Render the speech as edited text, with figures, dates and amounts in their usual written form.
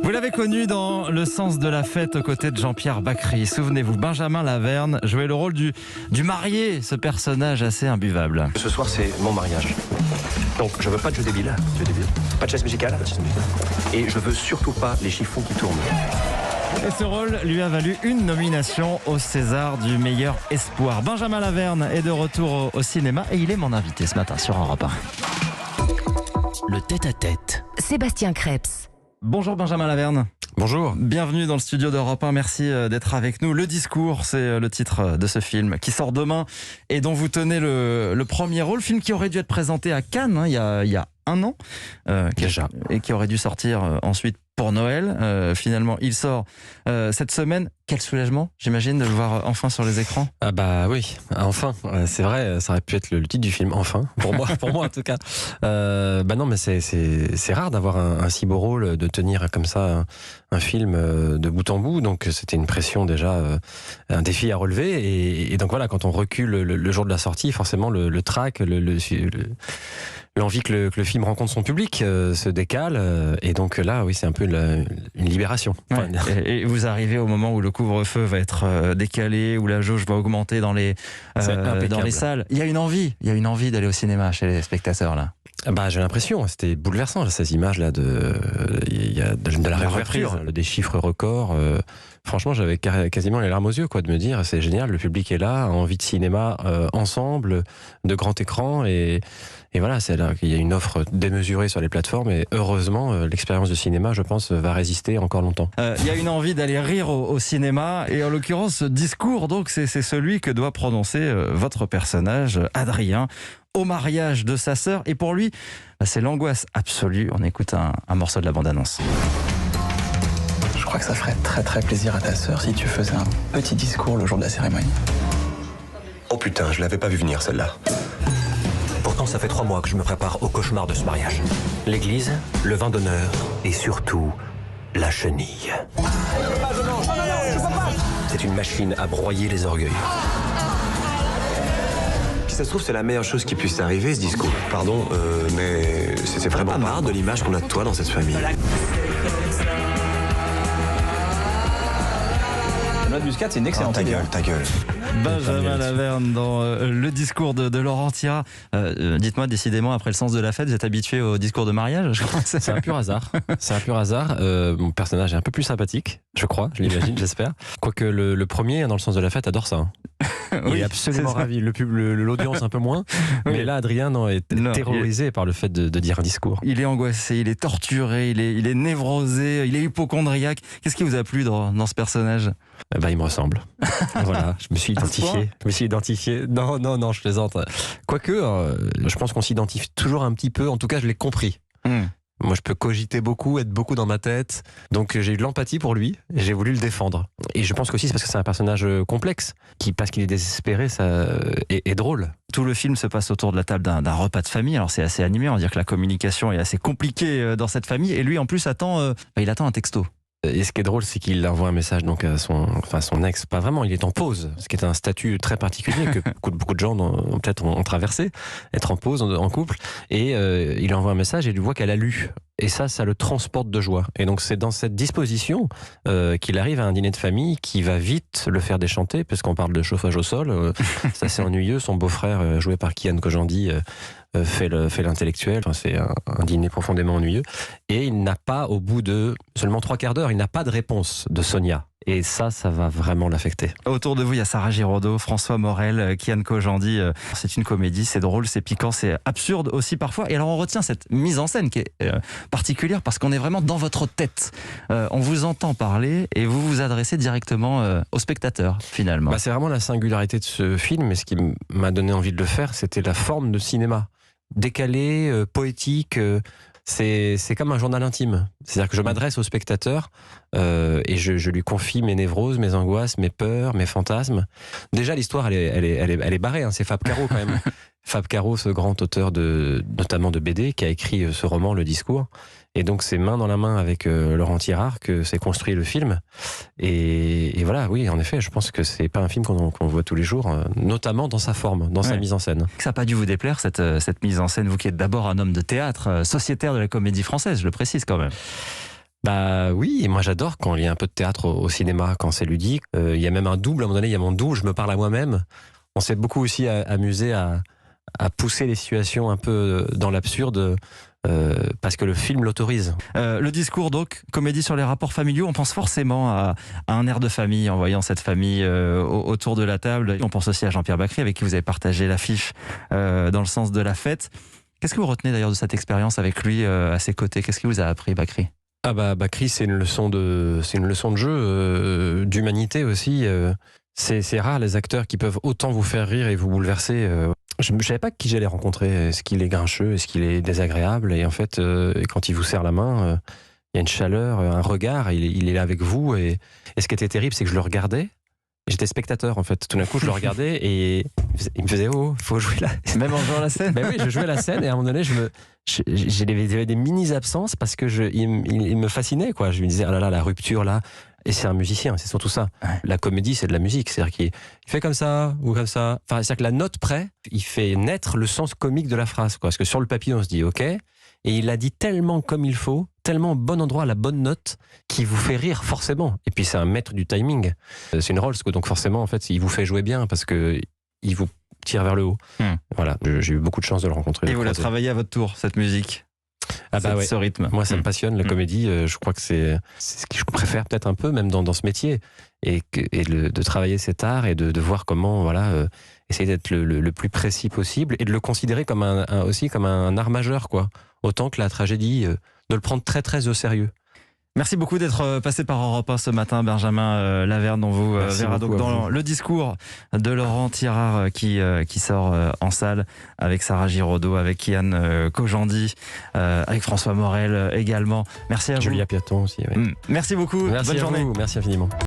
Vous l'avez connu dans Le sens de la fête aux côtés de Jean-Pierre Bacri. Souvenez-vous, Benjamin Laverne jouait le rôle du marié, ce personnage assez imbuvable. Ce soir, c'est mon mariage. Donc, je veux pas de jeu débile. Pas de chaise musicale. Et je veux surtout pas les chiffons qui tournent. Et ce rôle lui a valu une nomination au César du meilleur espoir. Benjamin Laverne est de retour au cinéma et il est mon invité ce matin sur Europe 1. Le tête-à-tête. Sébastien Krebs. Bonjour Benjamin Laverne. Bonjour. Bienvenue dans le studio d'Europe 1, merci d'être avec nous. Le discours, c'est le titre de ce film qui sort demain et dont vous tenez le premier rôle. Film qui aurait dû être présenté à Cannes il y a un an. Déjà. Et qui aurait dû sortir ensuite pour Noël. Finalement, il sort cette semaine. Quel soulagement, j'imagine, de le voir enfin sur les écrans. Ah bah oui, enfin, c'est vrai, ça aurait pu être le titre du film, enfin, pour moi en tout cas. Bah non, mais c'est rare d'avoir un si beau rôle, de tenir comme ça un film de bout en bout, donc c'était une pression déjà, un défi à relever, et donc voilà, quand on recule le jour de la sortie, forcément le trac, l'envie que le film rencontre son public se décale, et donc là, oui, c'est un peu une libération. Ouais. Et vous arrivez au moment où le couvre-feu va être décalé, où la jauge va augmenter dans les salles. Il y a une envie d'aller au cinéma chez les spectateurs là. Bah, j'ai l'impression, c'était bouleversant là, ces images là de la réouverture, des chiffres records. Franchement, j'avais quasiment les larmes aux yeux, quoi, de me dire c'est génial, le public est là, a envie de cinéma ensemble, de grand écran, et voilà, c'est là qu'il y a une offre démesurée sur les plateformes, et heureusement, l'expérience de cinéma, je pense, va résister encore longtemps. Il y a une envie d'aller rire au cinéma, et en l'occurrence, ce discours, donc, c'est celui que doit prononcer votre personnage, Adrien, au mariage de sa sœur, et pour lui, c'est l'angoisse absolue. On écoute un morceau de la bande-annonce. Je crois que ça ferait très très plaisir à ta sœur si tu faisais un petit discours le jour de la cérémonie. Oh putain, je l'avais pas vu venir celle-là. Pourtant, ça fait 3 mois que je me prépare au cauchemar de ce mariage. L'église, le vin d'honneur et surtout la chenille. C'est une machine à broyer les orgueils. Si ça se trouve, c'est la meilleure chose qui puisse arriver, ce discours. Pardon, mais c'est vraiment pas marre de l'image qu'on a de toi dans cette famille. La muscade, c'est une excellente ta idée. gueule. Benjamin Laverne dans le discours de Laurent Tira. Dites-moi, décidément, après Le sens de la fête, vous êtes habitué au discours de mariage, je crois. C'est un pur hasard. Mon personnage est un peu plus sympathique, je crois, je l'imagine, j'espère. Quoique le premier, dans Le sens de la fête, adore ça. Hein. Il est absolument ravi. L'audience un peu moins. Oui. Mais là, Adrien est terrorisé par le fait de dire un discours. Il est angoissé, il est torturé, il est névrosé, il est hypocondriaque. Qu'est-ce qui vous a plu dans ce personnage ? Il me ressemble. Voilà, je me suis identifié. Non, je plaisante. Quoique, je pense qu'on s'identifie toujours un petit peu. En tout cas, je l'ai compris. Moi, je peux cogiter beaucoup, être beaucoup dans ma tête. Donc, j'ai eu de l'empathie pour lui et j'ai voulu le défendre. Et je pense qu'aussi, c'est parce que c'est un personnage complexe, parce qu'il est désespéré, ça est drôle. Tout le film se passe autour de la table d'un repas de famille. Alors, c'est assez animé. On va dire que la communication est assez compliquée dans cette famille. Et lui, en plus, il attend un texto. Et ce qui est drôle, c'est qu'il envoie un message donc à son ex. Pas vraiment, il est en pause, ce qui est un statut très particulier que beaucoup de gens ont traversé, être en pause en couple. Et il envoie un message et il voit qu'elle a lu. Et ça le transporte de joie. Et donc c'est dans cette disposition qu'il arrive à un dîner de famille qui va vite le faire déchanter, puisqu'on parle de chauffage au sol. C'est assez ennuyeux. Son beau-frère, joué par Kian Kojandi, fait l'intellectuel. Enfin, c'est un dîner profondément ennuyeux. Et il n'a pas, au bout de seulement 3/4 d'heure, il n'a pas de réponse de Sonia. Et ça va vraiment l'affecter. Autour de vous, il y a Sarah Giraudot, François Morel, Kian Kojandi. C'est une comédie, c'est drôle, c'est piquant, c'est absurde aussi parfois. Et alors on retient cette mise en scène qui est particulière parce qu'on est vraiment dans votre tête. On vous entend parler et vous vous adressez directement au spectateur finalement. C'est vraiment la singularité de ce film. Et ce qui m'a donné envie de le faire, c'était la forme de cinéma. Décalé, poétique... C'est comme un journal intime. C'est-à-dire que je m'adresse au spectateur et je lui confie mes névroses, mes angoisses, mes peurs, mes fantasmes. Déjà, l'histoire, elle est barrée. Hein. C'est Fab Caro, quand même. Fab Caro, ce grand auteur notamment de BD, qui a écrit ce roman, Le Discours. Et donc, c'est main dans la main avec Laurent Tirard que s'est construit le film. Et voilà, oui, en effet, je pense que c'est pas un film qu'on voit tous les jours, notamment dans sa forme, dans sa mise en scène. Ça n'a pas dû vous déplaire, cette mise en scène, vous qui êtes d'abord un homme de théâtre, sociétaire de la comédie française, je le précise quand même. Bah oui, et moi j'adore quand il y a un peu de théâtre au cinéma, quand c'est ludique. Il y a même un double, à un moment donné, il y a mon double, je me parle à moi-même. On s'est beaucoup aussi amusé à pousser les situations un peu dans l'absurde, parce que le film l'autorise. Le discours, donc, comédie sur les rapports familiaux, on pense forcément à un air de famille en voyant cette famille autour de la table. On pense aussi à Jean-Pierre Bacri, avec qui vous avez partagé l'affiche dans le sens de la fête. Qu'est-ce que vous retenez d'ailleurs de cette expérience avec lui à ses côtés? Qu'est-ce qu'il vous a appris, Bacri? Ah bah Bacri, c'est une leçon de jeu, d'humanité aussi. C'est rare les acteurs qui peuvent autant vous faire rire et vous bouleverser. Je ne savais pas qui j'allais rencontrer. Est-ce qu'il est grincheux? Est-ce qu'il est désagréable? Et en fait, quand il vous serre la main, il y a une chaleur, un regard, il est là avec vous. Et ce qui était terrible, c'est que je le regardais. J'étais spectateur en fait. Tout d'un coup, je le regardais et il me faisait oh, faut jouer là. Même en jouant la scène. Ben oui, je jouais la scène et à un moment donné, j'avais des mini absences parce que il me fascinait quoi. Je me disais ah là là la rupture là. Et c'est un musicien, c'est surtout ça. Ouais. La comédie, c'est de la musique, c'est-à-dire qu'il fait comme ça ou comme ça. Enfin, c'est-à-dire que la note près, il fait naître le sens comique de la phrase quoi. Parce que sur le papier, on se dit ok, et il l'a dit tellement comme il faut, tellement au bon endroit, à la bonne note, qui vous fait rire forcément. Et puis c'est un maître du timing. C'est une Rolls, quoi. Donc forcément, en fait, il vous fait jouer bien parce que il vous tire vers le haut. Voilà, j'ai eu beaucoup de chance de le rencontrer. Et vous la travaillez à votre tour, cette musique? Ah bah ouais. Ce rythme. Moi, ça me passionne, la comédie. Je crois que c'est ce que je préfère peut-être un peu, même dans ce métier. De travailler cet art et de voir comment, voilà, essayer d'être le plus précis possible et de le considérer comme aussi comme un art majeur, quoi. Autant que la tragédie, de le prendre très, très au sérieux. Merci beaucoup d'être passé par Europe 1 ce matin, Benjamin Laverne, dont vous verra donc dans le discours de Laurent Tirard qui sort en salle avec Sarah Giraudot, avec Kian Kojandi, avec François Morel également. Merci à vous. Julia Piaton aussi. Ouais. Merci beaucoup. Merci Bonne à journée. vous. Merci infiniment.